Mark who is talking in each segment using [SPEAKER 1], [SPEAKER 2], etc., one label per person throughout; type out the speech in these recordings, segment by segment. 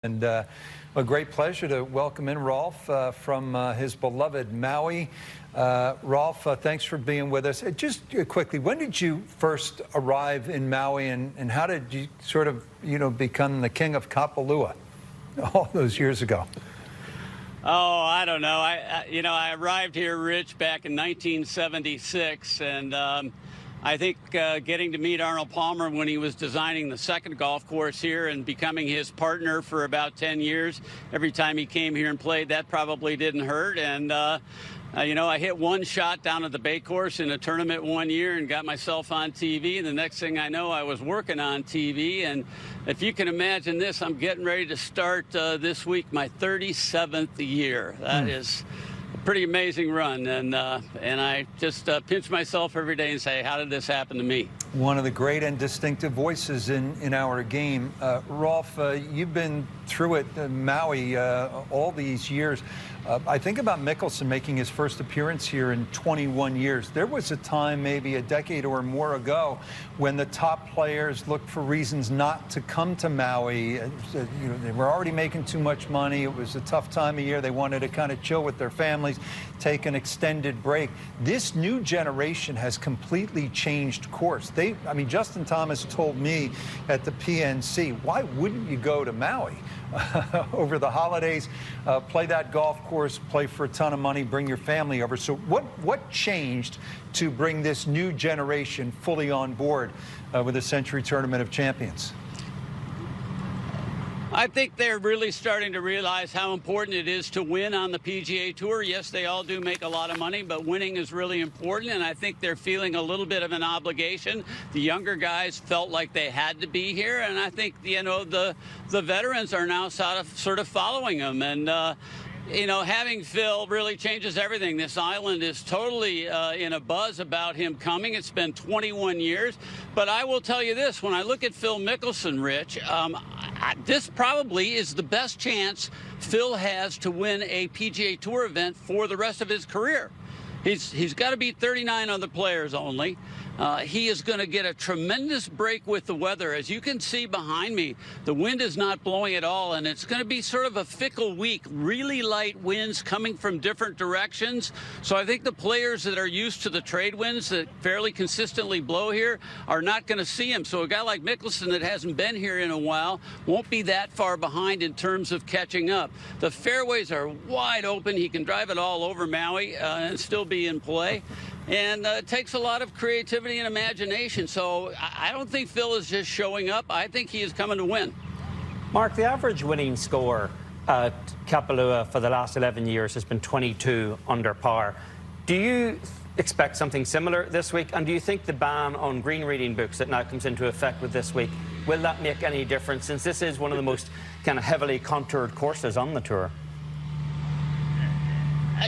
[SPEAKER 1] And a great pleasure to welcome in Rolf from his beloved Maui. Rolf, thanks for being with us. Just quickly, when did you first arrive in Maui, and how did you sort of, become the king of Kapalua all those years ago?
[SPEAKER 2] Oh, I don't know. I arrived here, Rich, back in 1976, and I think getting to meet Arnold Palmer when he was designing the second golf course here and becoming his partner for about 10 years, every time he came here and played, that probably didn't hurt. And, I hit one shot down at the Bay Course in a tournament one year and got myself on TV. And the next thing I know, I was working on TV. And if you can imagine this, I'm getting ready to start this week my 37th year. That is pretty amazing run, and I just pinch myself every day and say, how did this happen to me?
[SPEAKER 1] One of the great and distinctive voices in our game. Rolf, you've been through it, Maui, all these years. I think about Mickelson making his first appearance here in 21 years. There was a time, maybe a decade or more ago, when the top players looked for reasons not to come to Maui. They were already making too much money. It was a tough time of year. They wanted to kind of chill with their families, take an extended break. This new generation has completely changed course. Justin Thomas told me at the PNC, why wouldn't you go to Maui over the holidays, play that golf course, play for a ton of money, bring your family over? So what changed to bring this new generation fully on board with the Sentry Tournament of Champions?
[SPEAKER 2] I think they're really starting to realize how important it is to win on the PGA Tour. Yes, they all do make a lot of money, but winning is really important, and I think they're feeling a little bit of an obligation. The younger guys felt like they had to be here, and I think, the veterans are now sort of following them. And having Phil really changes everything. This island is totally in a buzz about him coming. It's been 21 years. But I will tell you this, when I look at Phil Mickelson, Rich, this probably is the best chance Phil has to win a PGA Tour event for the rest of his career. He's got to beat 39 other players only. He is going to get a tremendous break with the weather. As you can see behind me, the wind is not blowing at all, and it's going to be sort of a fickle week. Really light winds coming from different directions. So I think the players that are used to the trade winds that fairly consistently blow here are not going to see him. So a guy like Mickelson that hasn't been here in a while won't be that far behind in terms of catching up. The fairways are wide open. He can drive it all over Maui and still be in play. And it takes a lot of creativity and imagination. So I don't think Phil is just showing up. I think he is coming to win.
[SPEAKER 3] Mark, the average winning score at Kapalua for the last 11 years has been 22 under par. Do you expect something similar this week? And do you think the ban on green reading books that now comes into effect with this week, will that make any difference, since this is one of the most kind of heavily contoured courses on the tour?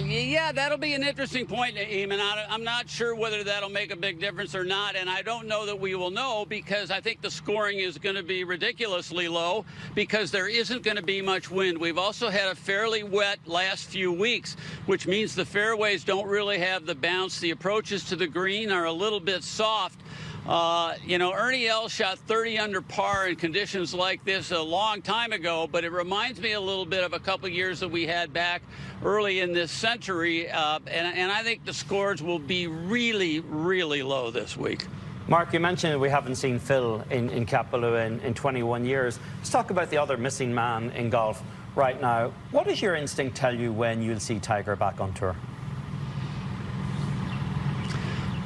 [SPEAKER 2] Yeah, that'll be an interesting point, Eamon. I'm not sure whether that'll make a big difference or not, and I don't know that we will know, because I think the scoring is going to be ridiculously low because there isn't going to be much wind. We've also had a fairly wet last few weeks, which means the fairways don't really have the bounce. The approaches to the green are a little bit soft. Ernie Els shot 30 under par in conditions like this a long time ago, but it reminds me a little bit of a couple of years that we had back early in this century, and I think the scores will be really, really low this week.
[SPEAKER 3] Mark, you mentioned we haven't seen Phil in Kapalua in 21 years. Let's talk about the other missing man in golf right now. What does your instinct tell you when you'll see Tiger back on tour?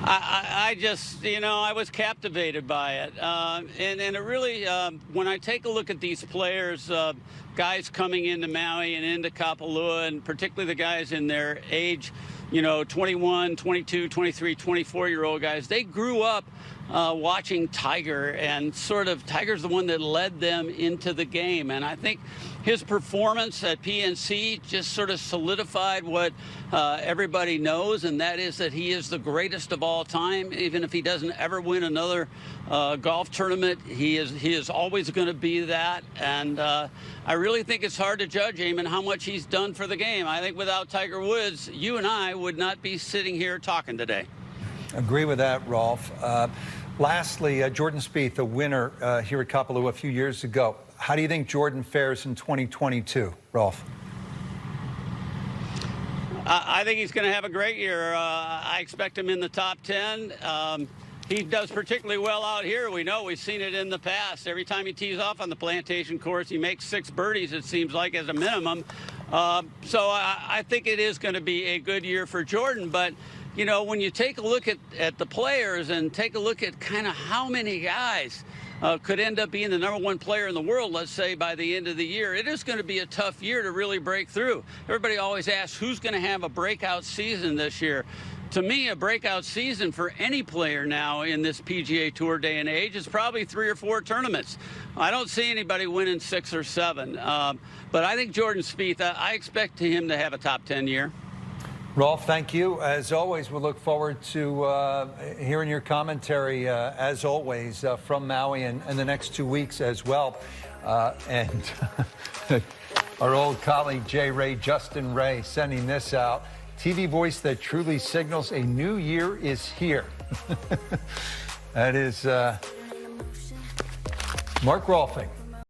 [SPEAKER 2] I just, I was captivated by it. And it really, when I take a look at these players, guys coming into Maui and into Kapalua, and particularly the guys in their age, 21, 22, 23, 24-year-old guys, they grew up watching Tiger, and Tiger's the one that led them into the game. And I think his performance at PNC just sort of solidified what everybody knows, and that is that he is the greatest of all time. Even if he doesn't ever win another golf tournament, he is always going to be that. And I really think it's hard to judge him and how much he's done for the game. I think without Tiger Woods, you and I would not be sitting here talking today.
[SPEAKER 1] Agree with that, Rolf. Lastly, Jordan Spieth, the winner here at Kapalua a few years ago. How do you think Jordan fares in 2022, Rolf?
[SPEAKER 2] I think he's going to have a great year. I expect him in the top 10. He does particularly well out here. We know, we've seen it in the past. Every time he tees off on the Plantation course, he makes 6 birdies, it seems like, as a minimum. So I think it is going to be a good year for Jordan. But, you know, when you take a look at the players and take a look at kind of how many guys could end up being the #1 player in the world, let's say, by the end of the year, it is going to be a tough year to really break through. Everybody always asks, who's going to have a breakout season this year? To me, a breakout season for any player now in this PGA Tour day and age is probably 3 or 4 tournaments. I don't see anybody winning 6 or 7. But I think Jordan Spieth, I expect him to have a top 10 year.
[SPEAKER 1] Rolf, thank you. As always, we look forward to hearing your commentary, as always, from Maui and the next 2 weeks as well. And our old colleague, Justin Ray, sending this out. TV voice that truly signals a new year is here. That is Mark Rolfing.